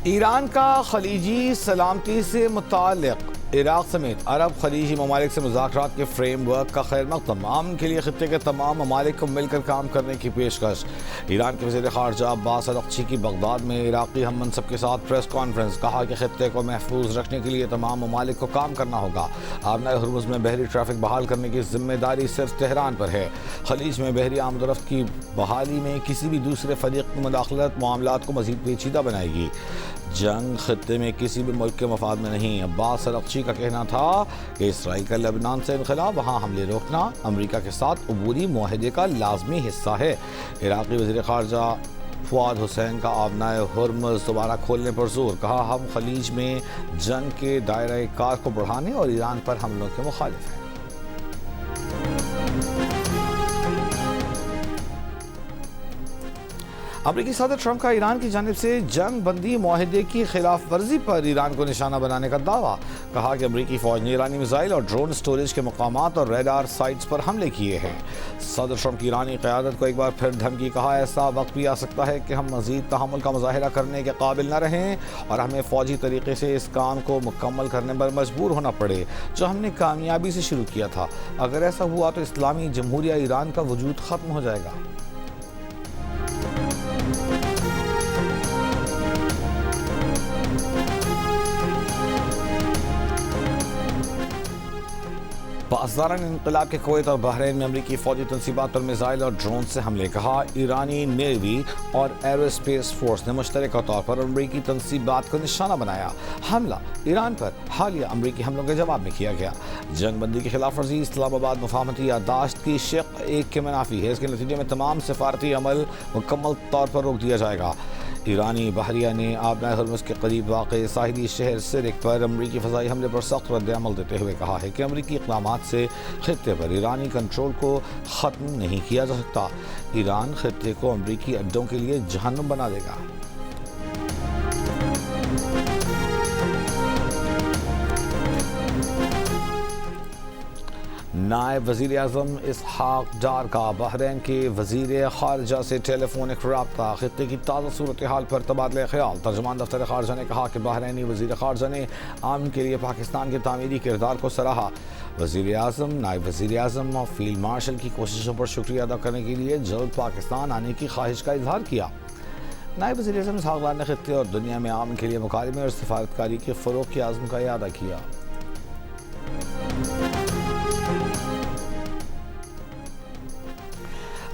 ایران کا خلیجی سلامتی سے متعلق عراق سمیت عرب خلیجی ممالک سے مذاکرات کے فریم ورک کا خیر مقدم، امن کے لیے خطے کے تمام ممالک کو مل کر کام کرنے کی پیشکش۔ ایران کے وزیر خارجہ عباس اراغچی کی بغداد میں عراقی ہم منصب کے ساتھ پریس کانفرنس، کہا کہ خطے کو محفوظ رکھنے کے لیے تمام ممالک کو کام کرنا ہوگا۔ آبنائے ہرمز میں بحری ٹریفک بحال کرنے کی ذمہ داری صرف تہران پر ہے۔ خلیج میں بحری آمد و رفت کی بحالی میں کسی بھی دوسرے فریق کی مداخلت معاملات کو مزید پیچیدہ بنائے گی۔ جنگ خطے میں کسی بھی ملک کے مفاد میں نہیں۔ عباس اراغچی کا کہنا تھا کہ اسرائیل کا لبنان سے انخلا، وہاں حملے روکنا امریکہ کے ساتھ عبوری معاہدے کا لازمی حصہ ہے۔ عراقی وزیر خارجہ فواد حسین کا آبنائے ہرمز دوبارہ کھولنے پر زور، کہا ہم خلیج میں جنگ کے دائرہ کار کو بڑھانے اور ایران پر حملوں کے مخالف ہیں۔ امریکی صدر ٹرمپ کا ایران کی جانب سے جنگ بندی معاہدے کی خلاف ورزی پر ایران کو نشانہ بنانے کا دعویٰ، کہا کہ امریکی فوج نے ایرانی میزائل اور ڈرون سٹوریج کے مقامات اور ریڈار سائٹس پر حملے کیے ہیں۔ صدر ٹرمپ کی ایرانی قیادت کو ایک بار پھر دھمکی، کہا ایسا وقت بھی آ سکتا ہے کہ ہم مزید تحمل کا مظاہرہ کرنے کے قابل نہ رہیں اور ہمیں فوجی طریقے سے اس کام کو مکمل کرنے پر مجبور ہونا پڑے جو ہم نے کامیابی سے شروع کیا تھا۔ اگر ایسا ہوا تو اسلامی جمہوریہ ایران کا وجود ختم ہو جائے گا۔ پاسداران انقلاب کے کویت اور بحرین میں امریکی فوجی تنصیبات پر میزائل اور ڈرون سے حملے، کہا ایرانی نیوی اور ایرو اسپیس فورس نے مشترکہ طور پر امریکی تنصیبات کو نشانہ بنایا۔ حملہ ایران پر حالیہ امریکی حملوں کے جواب میں کیا گیا۔ جنگ بندی کی خلاف ورزی اسلام آباد مفاہمتی یادداشت کی شق ایک کے منافی ہے، اس کے نتیجے میں تمام سفارتی عمل مکمل طور پر روک دیا جائے گا۔ ایرانی بحریہ نے آبنائے ہرمز کے قریب واقع ساحلی شہر سرک پر امریکی فضائی حملے پر سخت رد عمل دیتے ہوئے کہا ہے کہ امریکی اقدامات سے خطے پر ایرانی کنٹرول کو ختم نہیں کیا جا سکتا۔ ایران خطے کو امریکی اڈوں کے لیے جہنم بنا دے گا۔ نائب وزیر اعظم اسحاق ڈار کا بحرین کے وزیر خارجہ سے ٹیلی فونک رابطہ، خطے کی تازہ صورتحال پر تبادلہ خیال۔ ترجمان دفتر خارجہ نے کہا کہ بحرینی وزیر خارجہ نے امن کے لیے پاکستان کے تعمیری کردار کو سراہا۔ وزیر اعظم، نائب وزیر اعظم اور فیلڈ مارشل کی کوششوں پر شکریہ ادا کرنے کے لیے جلد پاکستان آنے کی خواہش کا اظہار کیا۔ نائب وزیر اعظم اسحاق ڈار نے خطے اور دنیا میں امن کے لیے مکالمے اور سفارتکاری کے فروغ کے عزم کا اعادہ کیا۔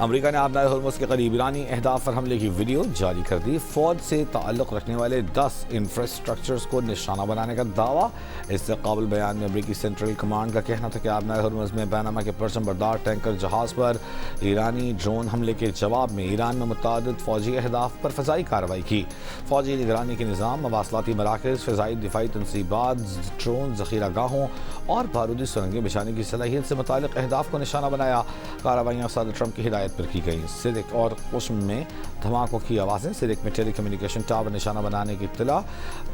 امریکہ نے آبنائے ہرمز کے قریب ایرانی اہداف پر حملے کی ویڈیو جاری کر دی۔ فوج سے تعلق رکھنے والے 10 انفراسٹرکچرز کو نشانہ بنانے کا دعویٰ۔ اس سے قابل بیان میں امریکی سینٹرل کمانڈ کا کہنا تھا کہ آبنائے ہرمز میں پاناما کے پرچم بردار ٹینکر جہاز پر ایرانی ڈرون حملے کے جواب میں ایران میں متعدد فوجی اہداف پر فضائی کارروائی کی۔ فوجی نگرانی کے نظام، مواصلاتی مراکز، فضائی دفاعی تنصیبات، ڈرون ذخیرہ گاہوں اور بارودی سرنگیں بچھانے کی صلاحیت سے متعلق اہداف کو نشانہ بنایا۔ کارروائیاں صدر ٹرمپ کی ہدایت پر کی گئی۔ سرک اور قشم میں دھماکوں کی آوازیں، سرک میں ٹیلی کمیونیکیشن ٹاور نشانہ بنانے کی اطلاع،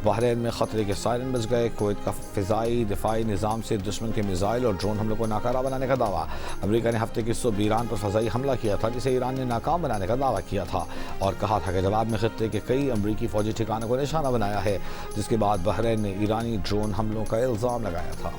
بحرین میں خطرے کے سائرن بج گئے، کویت کا فضائی دفاعی نظام سے دشمن کے میزائل اور ڈرون حملوں کو ناکارہ بنانے کا دعویٰ۔ امریکہ نے ہفتے کی صبح ایران پر فضائی حملہ کیا تھا جسے ایران نے ناکام بنانے کا دعویٰ کیا تھا اور کہا تھا کہ جواب میں خطے کے کئی امریکی فوجی ٹھکانوں کو نشانہ بنایا ہے، جس کے بعد بحرین نے ایرانی ڈرون حملوں کا الزام لگایا تھا۔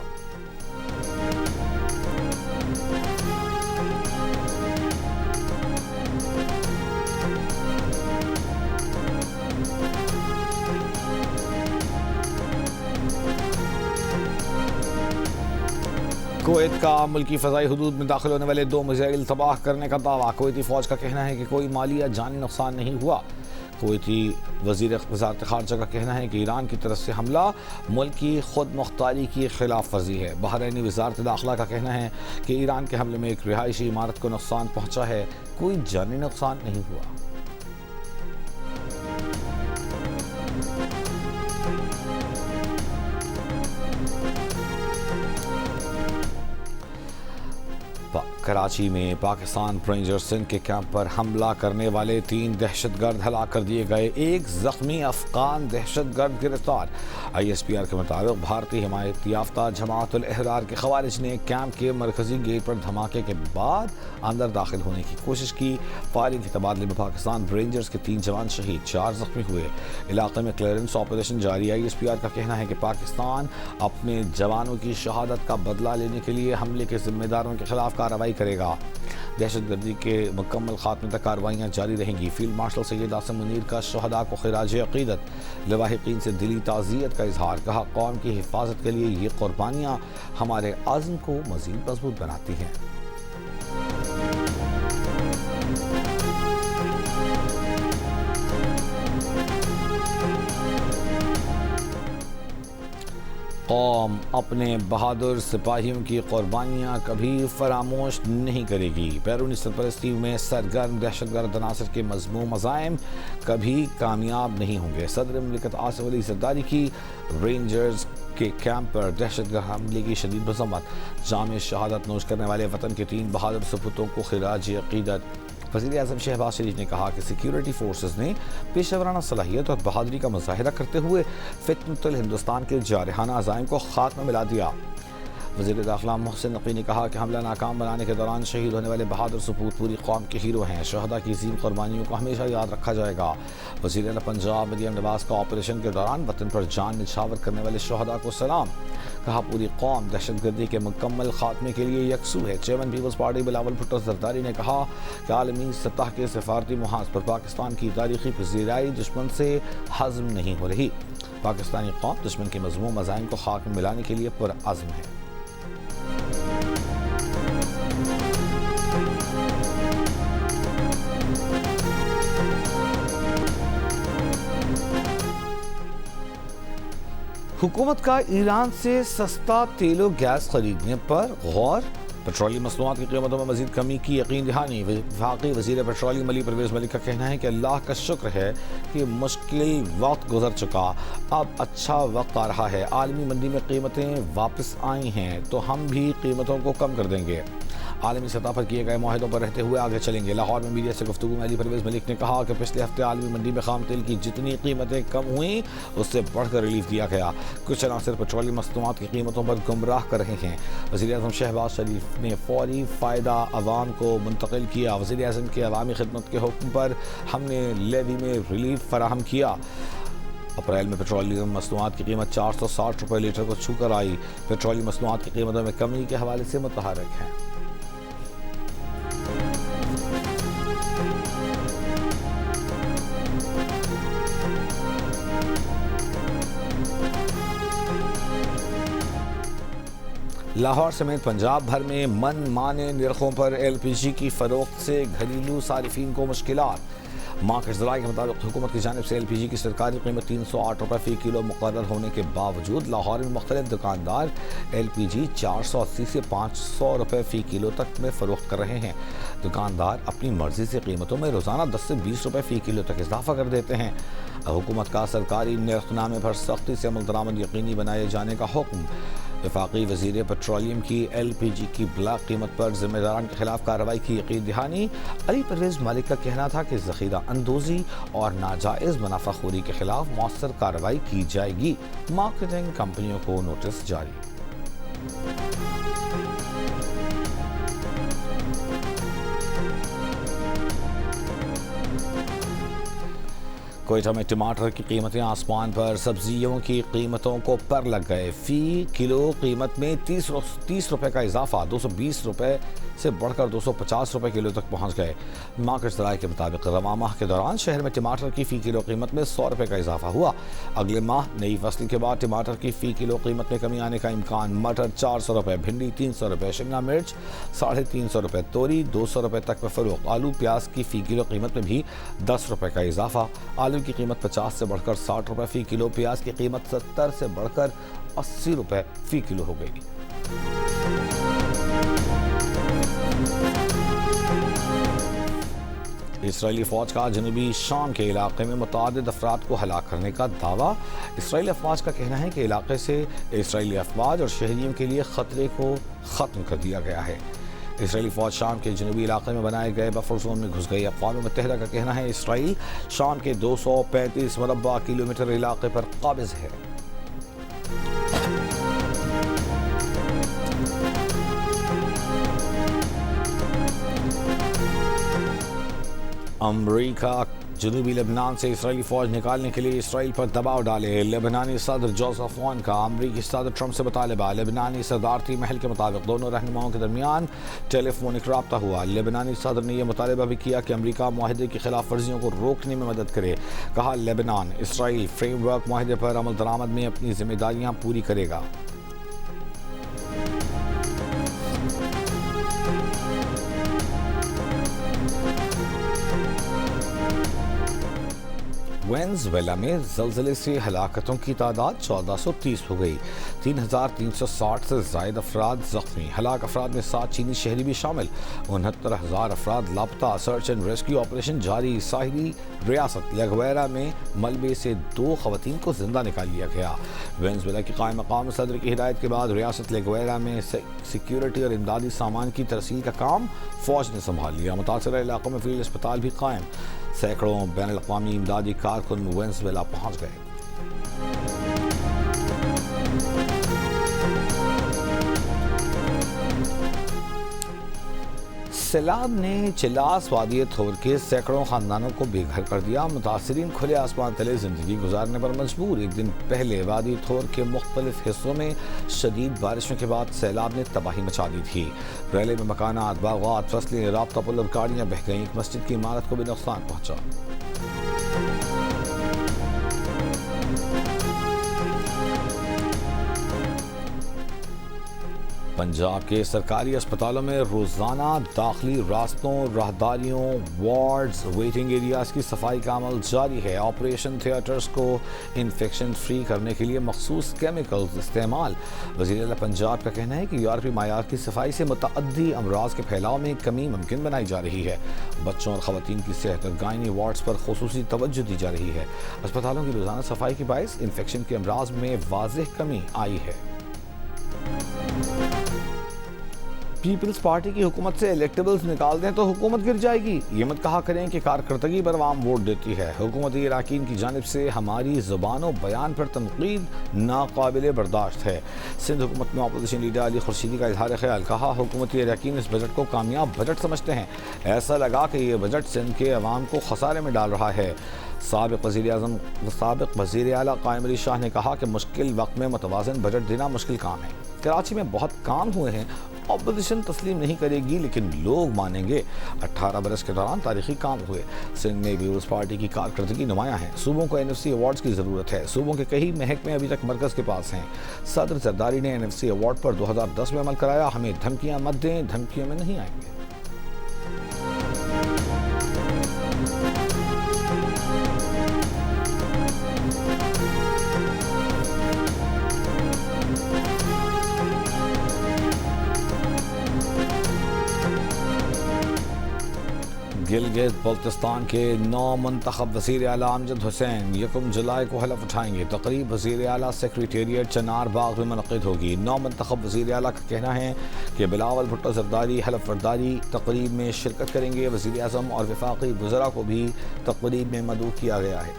کویت کا ملکی فضائی حدود میں داخل ہونے والے 2 میزائل تباہ کرنے کا دعویٰ۔ کویتی فوج کا کہنا ہے کہ کوئی مالی یا جانی نقصان نہیں ہوا۔ کویتی وزارت خارجہ کا کہنا ہے کہ ایران کی طرف سے حملہ ملک کی خود مختاری کی خلاف ورزی ہے۔ بحرینی وزارت داخلہ کا کہنا ہے کہ ایران کے حملے میں ایک رہائشی عمارت کو نقصان پہنچا ہے، کوئی جانی نقصان نہیں ہوا۔ کراچی میں پاکستان رینجرز سندھ کے کیمپ پر حملہ کرنے والے 3 دہشت گرد ہلاک کر دیے گئے، 1 زخمی افغان دہشت گرد گرفتار۔ ISPR کے مطابق بھارتی حمایت یافتہ جماعت الاحرار کے خوارج نے کیمپ کے مرکزی گیٹ پر دھماکے کے بعد اندر داخل ہونے کی کوشش کی۔ فائرنگ کے تبادلے میں پاکستان رینجرز کے 3 جوان شہید، 4 زخمی ہوئے۔ علاقے میں کلیئرنس آپریشن جاری۔ ISPR کا کہنا ہے کہ پاکستان اپنے جوانوں کی شہادت کا بدلہ لینے کے لیے حملے کے ذمہ داروں کے خلاف کارروائی کرے گا۔ دہشت گردی کے مکمل خاتمے تک کارروائیاں جاری رہیں گی۔ فیلڈ مارشل سید آصم منیر کا شہداء کو خراج عقیدت، لواحقین سے دلی تعزیت کا اظہار۔ کہا، قوم کی حفاظت کے لیے یہ قربانیاں ہمارے عزم کو مزید مضبوط بناتی ہیں۔ قوم اپنے بہادر سپاہیوں کی قربانیاں کبھی فراموش نہیں کرے گی۔ بیرونی سرپرستی میں سرگرم دہشت گرد عناصر کے مذموم عزائم کبھی کامیاب نہیں ہوں گے۔ صدر مملکت آصف علی زرداری کی رینجرز کے کیمپ پر دہشت گرد حملے کی شدید مذمت۔ جام شہادت نوش کرنے والے وطن کے 3 بہادر سپوتوں کو خراج عقیدت۔ وزیر اعظم شہباز شریف نے کہا کہ سیکیورٹی فورسز نے پیشہ ورانہ صلاحیت اور بہادری کا مظاہرہ کرتے ہوئے فتنۃ الہندوستان کے جارحانہ عزائم کو خاتمہ ملا دیا۔ وزیر داخلہ محسن نقوی نے کہا کہ حملہ ناکام بنانے کے دوران شہید ہونے والے بہادر سپوت پوری قوم کے ہیرو ہیں۔ شہداء کی عظیم قربانیوں کو ہمیشہ یاد رکھا جائے گا۔ وزیر اعلیٰ پنجاب مریم نواز کا آپریشن کے دوران وطن پر جان نچھاور کرنے والے شہداء کو سلام۔ کہا، پوری قوم دہشت گردی کے مکمل خاتمے کے لیے یکسو ہے۔ Chairman Peoples Party Bilawal Bhutto Zardari نے کہا کہ عالمی سطح کے سفارتی محاذ پر پاکستان کی تاریخی پذیرائی دشمن سے ہضم نہیں ہو رہی۔ پاکستانی قوم دشمن کے مذموم عزائم کو خاک میں ملانے کے لیے پرعزم ہے۔ حکومت کا ایران سے سستا تیل و گیس خریدنے پر غور۔ پیٹرولیم مصنوعات کی قیمتوں میں مزید کمی کی یقین دہانی۔ وفاقی وزیر پیٹرولیم علی پرویز ملک کا کہنا ہے کہ اللہ کا شکر ہے کہ مشکل وقت گزر چکا، اب اچھا وقت آ رہا ہے۔ عالمی منڈی میں قیمتیں واپس آئی ہیں تو ہم بھی قیمتوں کو کم کر دیں گے۔ عالمی سطح پر کیے گئے معاہدوں پر رہتے ہوئے آگے چلیں گے۔ لاہور میں میڈیا سے گفتگو میں علی پرویز ملک نے کہا کہ پچھلے ہفتے عالمی منڈی میں خام تیل کی جتنی قیمتیں کم ہوئیں اس سے بڑھ کر ریلیف دیا گیا۔ کچھ عناصر پیٹرولیم مصنوعات کی قیمتوں پر گمراہ کر رہے ہیں۔ وزیر اعظم شہباز شریف نے فوری فائدہ عوام کو منتقل کیا۔ وزیر اعظم کے عوامی خدمت کے حکم پر ہم نے لیوی میں ریلیف فراہم کیا۔ اپریل میں پیٹرولیم مصنوعات کی قیمت 460 روپے لیٹر کو چھو کر آئی۔ پیٹرولیم مصنوعات کی قیمتوں میں کمی کے حوالے سے متحرک ہیں۔ لاہور سمیت پنجاب بھر میں من مانے نرخوں پر LPG کی فروخت سے گھریلو صارفین کو مشکلات۔ مارکیٹ ذرائع کے مطابق حکومت کی جانب سے LPG کی سرکاری قیمت 308 روپے فی کلو مقرر ہونے کے باوجود لاہور میں مختلف دکاندار LPG 480 سے 500 روپے فی کلو تک میں فروخت کر رہے ہیں۔ دکاندار اپنی مرضی سے قیمتوں میں روزانہ 10 سے 20 روپے فی کلو تک اضافہ کر دیتے ہیں۔ حکومت کا سرکاری نرخ نامے پر سختی سے عمل درآمد یقینی بنائے جانے کا حکم۔ وفاقی وزیر پیٹرولیم کی LPG کی بلاک قیمت پر ذمہ داران کے خلاف کارروائی کی یقین دہانی۔ علی پرویز ملک کا کہنا تھا کہ ذخیرہ اندوزی اور ناجائز منافع خوری کے خلاف مؤثر کارروائی کی جائے گی۔ مارکیٹنگ کمپنیوں کو نوٹس جاری۔ کوئٹہ میں ٹماٹر کی قیمتیں آسمان پر، سبزیوں کی قیمتوں کو پر لگ گئے۔ فی کلو قیمت میں 30 روپے کا اضافہ 220 روپے سے بڑھ کر 250 روپے کلو تک پہنچ گئے۔ مارکیٹ ذرائع کے مطابق رواں ماہ کے دوران شہر میں ٹماٹر کی فی کلو قیمت میں 100 روپے کا اضافہ ہوا۔ اگلے ماہ نئی فصل کے بعد ٹماٹر کی فی کلو قیمت میں کمی آنے کا امکان۔ مٹر 400 روپے، بھنڈی 300 روپے، شملہ مرچ 350 روپے، توری 200 روپے تک میں فروخت۔ آلو پیاز کی فی کلو قیمت میں بھی 10 روپے کا اضافہ۔ آلو کی قیمت 50 سے بڑھ کر 60 روپے فی کلو، پیاز کی قیمت 70 سے بڑھ کر 80 روپے فی کلو ہو گئی۔ اسرائیلی فوج کا جنوبی شام کے علاقے میں متعدد افراد کو ہلاک کرنے کا دعویٰ۔ اسرائیلی افواج کا کہنا ہے کہ علاقے سے اسرائیلی افواج اور شہریوں کے لیے خطرے کو ختم کر دیا گیا ہے۔ اسرائیلی فوج شام کے جنوبی علاقے میں بنائے گئے بفر زون میں گھس گئی۔ اقوام متحدہ کا کہنا ہے اسرائیل شام کے 235 مربع کلومیٹر علاقے پر قابض ہے۔ امریکہ جنوبی لبنان سے اسرائیلی فوج نکالنے کے لیے اسرائیل پر دباؤ ڈالے۔ لبنانی صدر جوزف عون کا امریکی صدر ٹرمپ سے مطالبہ۔ لبنانی صدارتی محل کے مطابق دونوں رہنماؤں کے درمیان ٹیلی فونک رابطہ ہوا۔ لبنانی صدر نے یہ مطالبہ بھی کیا کہ امریکہ معاہدے کی خلاف ورزیوں کو روکنے میں مدد کرے۔ کہا لبنان اسرائیل فریم ورک معاہدے پر عمل درآمد میں اپنی ذمہ داریاں پوری کرے گا۔ وینزویلا میں زلزلے سے ہلاکتوں کی تعداد 1430 ہو گئی۔ 3360 سے زائد افراد زخمی۔ ہلاک افراد میں 7 چینی شہری بھی شامل۔ 69,000 افراد لاپتہ۔ سرچ اینڈ ریسکیو آپریشن جاری۔ ساحلی ریاست لیگویرا میں ملبے سے 2 خواتین کو زندہ نکال لیا گیا۔ وینزویلا کی قائم مقام صدر کی ہدایت کے بعد ریاست لیگویرا میں سیکیورٹی اور امدادی سامان کی ترسیل کا کام فوج نے سنبھال لیا۔ متاثرہ علاقوں میں فیلڈ اسپتال بھی قائم۔ سینکڑوں بین الاقوامی امدادی کارکن وینزویلا پہنچ گئے۔ سیلاب نے چلاس وادی تھور کے سینکڑوں خاندانوں کو بے گھر کر دیا۔ متاثرین کھلے آسمان تلے زندگی گزارنے پر مجبور۔ ایک دن پہلے وادی تھور کے مختلف حصوں میں شدید بارشوں کے بعد سیلاب نے تباہی مچا دی تھی۔ ریلے میں مکانات، باغات، فصلیں، رابطہ پل اور گاڑیاں بہہ گئیں۔ ایک مسجد کی عمارت کو بھی نقصان پہنچا۔ پنجاب کے سرکاری اسپتالوں میں روزانہ داخلی راستوں، راہداریوں، وارڈز، ویٹنگ ایریاز کی صفائی کا عمل جاری ہے۔ آپریشن تھیٹرز کو انفیکشن فری کرنے کے لیے مخصوص کیمیکلز استعمال۔ وزیر اعلیٰ پنجاب کا کہنا ہے کہ یورپی معیار کی صفائی سے متعدی امراض کے پھیلاؤ میں کمی ممکن بنائی جا رہی ہے۔ بچوں اور خواتین کی صحت اور گائنی وارڈز پر خصوصی توجہ دی جا رہی ہے۔ اسپتالوں کی روزانہ صفائی کے باعث انفیکشن کے امراض میں واضح کمی آئی ہے۔ پیپلز پارٹی کی حکومت سے الیکٹیبلز نکال دیں تو حکومت گر جائے گی۔ یہ مت کہا کریں کہ کارکردگی پر عوام ووٹ دیتی ہے۔ حکومتی اراکین کی جانب سے ہماری زبان و بیان پر تنقید ناقابل برداشت ہے۔ سندھ حکومت میں اپوزیشن لیڈر علی خورشیدی کا اظہار خیال۔ کہا حکومتی اراکین اس بجٹ کو کامیاب بجٹ سمجھتے ہیں۔ ایسا لگا کہ یہ بجٹ سندھ کے عوام کو خسارے میں ڈال رہا ہے۔ سابق وزیر اعلیٰ قائم علی شاہ نے کہا کہ مشکل وقت میں متوازن بجٹ دینا مشکل کام ہے۔ کراچی میں بہت کام ہوئے ہیں، اپوزیشن تسلیم نہیں کرے گی لیکن لوگ مانیں گے۔ 18 برس کے دوران تاریخی کام ہوئے۔ سندھ میں پیپلز پارٹی کی کارکردگی نمایاں ہے۔ صوبوں کو NFC ایوارڈز کی ضرورت ہے۔ صوبوں کے کئی محکمے ابھی تک مرکز کے پاس ہیں۔ صدر زرداری نے NFC ایوارڈ پر 2010 میں عمل کرایا۔ ہمیں دھمکیاں مت دیں، دھمکیوں میں نہیں آئیں گے۔ گلگت بلتستان کے نو منتخب وزیر اعلیٰ امجد حسین 1 جولائی کو حلف اٹھائیں گے۔ تقریب وزیر اعلیٰ سیکریٹریٹ چنار باغ میں منعقد ہوگی۔ نو منتخب وزیر اعلیٰ کا کہنا ہے کہ بلاول بھٹو زرداری حلف برداری تقریب میں شرکت کریں گے۔ وزیر اعظم اور وفاقی وزراء کو بھی تقریب میں مدعو کیا گیا ہے۔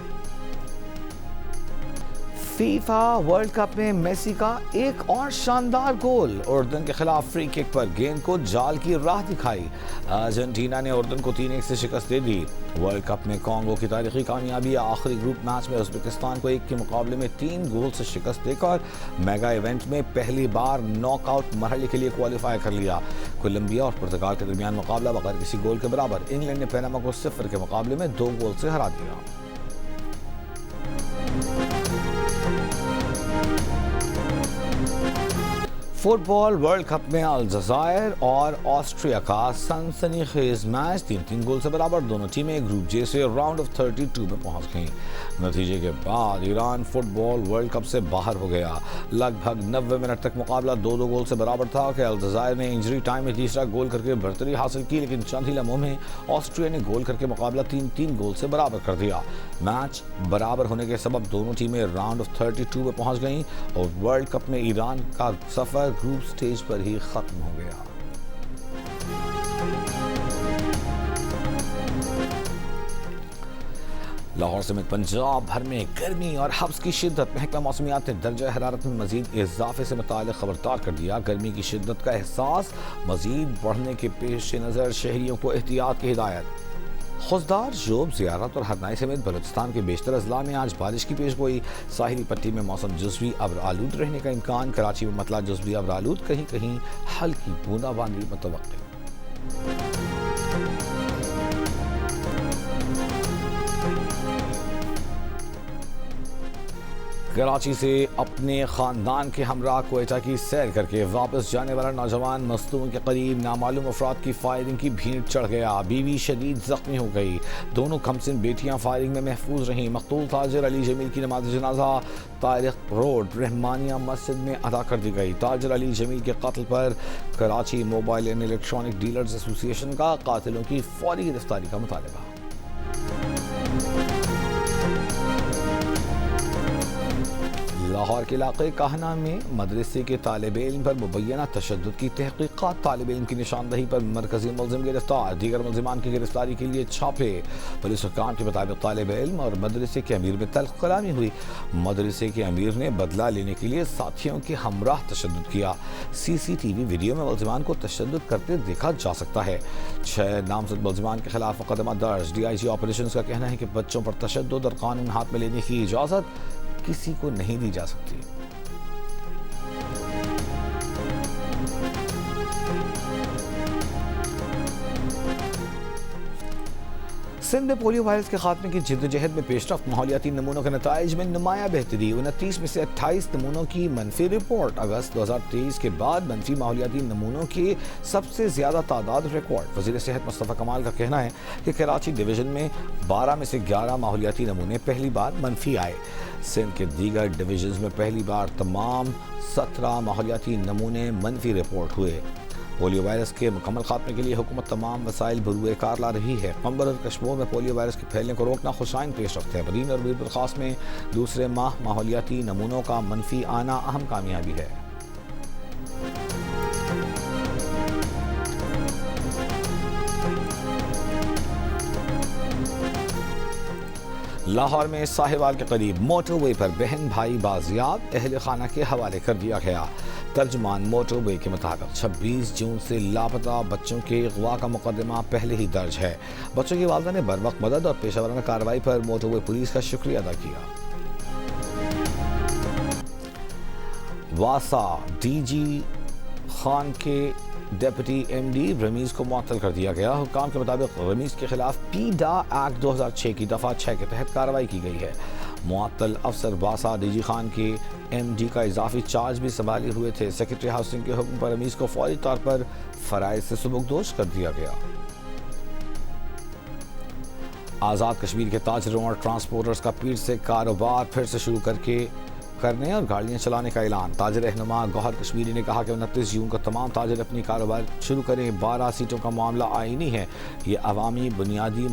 فیفا ورلڈ کپ میں میسی کا ایک اور شاندار گول۔ اردن کے خلاف فری کک پر گیند کو جال کی راہ دکھائی۔ ارجنٹینا نے اردن کو 3-1 سے شکست دے دی۔ ورلڈ کپ میں کانگو کی تاریخی کامیابی۔ آخری گروپ میچ میں ازبکستان کو 1 کے مقابلے میں 3 گول سے شکست دے کر میگا ایونٹ میں پہلی بار ناک آؤٹ مرحلے کے لیے کوالیفائی کر لیا۔ کولمبیا اور پرتگال کے درمیان مقابلہ بغیر کسی گول کے برابر۔ انگلینڈ نے پیناما کو 0 کے مقابلے میں 2 گول سے ہرا دیا۔ فٹ بال ورلڈ کپ میں الجزائر اور آسٹریا کا سنسنی خیز میچ 3-3 گول سے برابر۔ دونوں ٹیمیں گروپ جے سے راؤنڈ آف 32 میں پہنچ گئیں۔ نتیجے کے بعد ایران فٹ بال ورلڈ کپ سے باہر ہو گیا۔ لگ بھگ 90 منٹ تک مقابلہ 2-2 گول سے برابر تھا کہ الجزائر نے انجری ٹائم میں تیسرا گول کر کے برتری حاصل کی، لیکن چند ہی لمحوں میں آسٹریا نے گول کر کے مقابلہ 3-3 گول سے برابر کر دیا۔ میچ برابر ہونے کے سبب دونوں ٹیمیں راؤنڈ آف 32 میں پہنچ گئیں اور ورلڈ کپ میں ایران کا سفر گروپ سٹیج پر ہی ختم ہو گیا۔ لاہور سمیت پنجاب بھر میں گرمی اور حبس کی شدت. محکمہ موسمیات نے درجہ حرارت میں مزید اضافے سے متعلق خبردار کر دیا. گرمی کی شدت کا احساس مزید بڑھنے کے پیش نظر شہریوں کو احتیاط کی ہدایت. خوزدار، جوب، زیارت اور ہرنائی سمیت بلوچستان کے بیشتر اضلاع میں آج بارش کی پیش گوئی. ساحلی پٹی میں موسم جزوی ابر آلود رہنے کا امکان. کراچی میں مطلع جزوی ابر آلود، کہیں کہیں ہلکی بوندا باندی متوقع. کراچی سے اپنے خاندان کے ہمراہ کوئٹہ کی سیر کر کے واپس جانے والا نوجوان مصدوم کے قریب نامعلوم افراد کی فائرنگ کی بھیڑ چڑھ گیا. بیوی شدید زخمی ہو گئی. دونوں کمسن بیٹیاں فائرنگ میں محفوظ رہیں. مقتول تاجر علی جمیل کی نماز جنازہ طارق روڈ رحمانیہ مسجد میں ادا کر دی گئی. تاجر علی جمیل کے قتل پر Karachi mobile and electronic dealers association کا قاتلوں کی فوری گرفتاری کا مطالبہ. لاہور کے علاقے کاہنہ میں مدرسے کے طالب علم پر مبینہ تشدد کی تحقیقات. طالب علم کی نشاندہی پر مرکزی ملزم گرفتار. دیگر ملزمان کی گرفتاری کے لیے چھاپے. پولیس حکام کے مطابق طالب علم اور مدرسے کے امیر میں تلخ کلامی ہوئی. مدرسے کے امیر نے بدلہ لینے کے لیے ساتھیوں کے ہمراہ تشدد کیا. سی سی ٹی وی ویڈیو میں ملزمان کو تشدد کرتے دیکھا جا سکتا ہے. 6 نامزد ملزمان کے خلاف مقدمہ درج. ڈی آئی جی آپریشنز کا کہنا ہے کہ بچوں پر تشدد اور قانون ہاتھ میں لینے کی اجازت کسی کو نہیں دی جا سکتی. سندھ میں پولیو وائرس کے خاتمے کی جدوجہد میں پیش رفت. ماحولیاتی نمونوں کے نتائج میں نمایاں بہتری. 29 میں سے 28 نمونوں کی منفی رپورٹ. اگست 2023 کے بعد منفی ماحولیاتی نمونوں کی سب سے زیادہ تعداد ریکارڈ. وزیر صحت مصطفیٰ کمال کا کہنا ہے کہ کراچی ڈویژن میں 12 میں سے 11 ماحولیاتی نمونے پہلی بار منفی آئے. سندھ کے دیگر ڈویژنز میں پہلی بار تمام 17 ماحولیاتی نمونے منفی رپورٹ ہوئے. پولیو وائرس کے مکمل خاتمے کے لیے حکومت تمام وسائل بروئے کار لا رہی ہے. قمبر اور کشمور میں پولیو وائرس کے پھیلنے کو روکنا خوشائن پیش رفت ہے. بدین اور میر برخاست میں دوسرے ماہ ماحولیاتی نمونوں کا منفی آنا اہم کامیابی ہے. لاہور میں ساہیوال کے قریب موٹر وے پر بہن بھائی بازیاب. اہل خانہ کے حوالے کر دیا گیا. ترجمان موٹر وے کے مطابق 26 جون سے لاپتہ بچوں کے اغوا کا مقدمہ پہلے ہی درج ہے. بچوں کی والدہ نے بروقت مدد اور پیشہ ورانہ کارروائی پر موٹر وے پولیس کا شکریہ ادا کیا. واسا ڈی جی خان کے ڈیپٹی ایم ڈی رمیز کو معطل کر دیا گیا. حکام کے مطابق رمیز کے خلاف پی ڈا ایکٹ 2006 کی دفعہ 6 کے تحت کارروائی کی گئی ہے. معطل افسر واسا ڈی جی خان کے ایم ڈی کا اضافی چارج بھی سنبھالے ہوئے تھے. سیکرٹری ہاؤسنگ کے حکم پر رمیز کو فوری طور پر فرائض سے سبکدوش کر دیا گیا. آزاد کشمیر کے تاجروں اور ٹرانسپورٹرز کا پیر سے کاروبار پھر سے شروع کرنے اور گاڑیاں چلانے کا اعلان. تاجر رہنما گوہر کشمیری نے کہا کہ 29 جون کو تمام تاجر اپنی کاروبار شروع کریں. 12 سیٹوں کا معاملہ آئینی ہے. یہ عوامی بنیادی.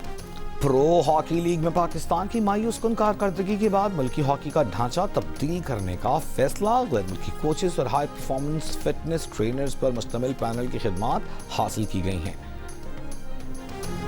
پرو ہاکی لیگ میں پاکستان کی مایوس کن کارکردگی کے بعد ملکی ہاکی کا ڈھانچہ تبدیل کرنے کا فیصلہ. غیر ملکی کوچز اور ہائی پرفارمنس فٹنس ٹرینرز پر مشتمل پینل کی خدمات حاصل کی گئی ہیں.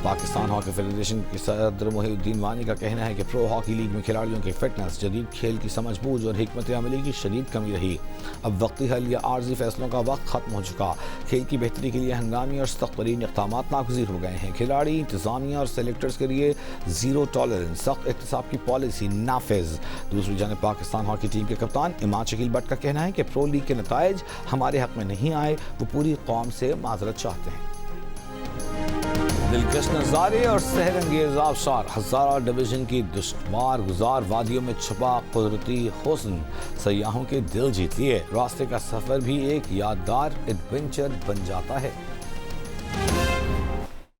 پاکستان ہاکی فیڈریشن کے صدر محی الدین وانی کا کہنا ہے کہ پرو ہاکی لیگ میں کھلاڑیوں کی فٹنس، جدید کھیل کی سمجھ بوجھ اور حکمت عملی کی شدید کمی رہی. اب وقتی حل یا عارضی فیصلوں کا وقت ختم ہو چکا. کھیل کی بہتری کے لیے ہنگامی اور سخت ترین اقدامات ناگزیر ہو گئے ہیں. کھلاڑی، انتظامیہ اور سلیکٹرز کے لیے زیرو ٹالرنس سخت احتساب کی پالیسی نافذ. دوسری جانب پاکستان ہاکی ٹیم کے کپتان اماد شکیل بٹ کا کہنا ہے کہ پرو لیگ کے نتائج ہمارے حق میں نہیں آئے. وہ پوری قوم سے معذرت چاہتے ہیں. دلکش نظارے اور سحر انگیز آبشار. ہزارہ ڈویژن کی دشوار گزار وادیوں میں چھپا قدرتی حسن سیاحوں کے دل جیت لیے. راستے کا سفر بھی ایک یادگار ایڈونچر بن جاتا ہے.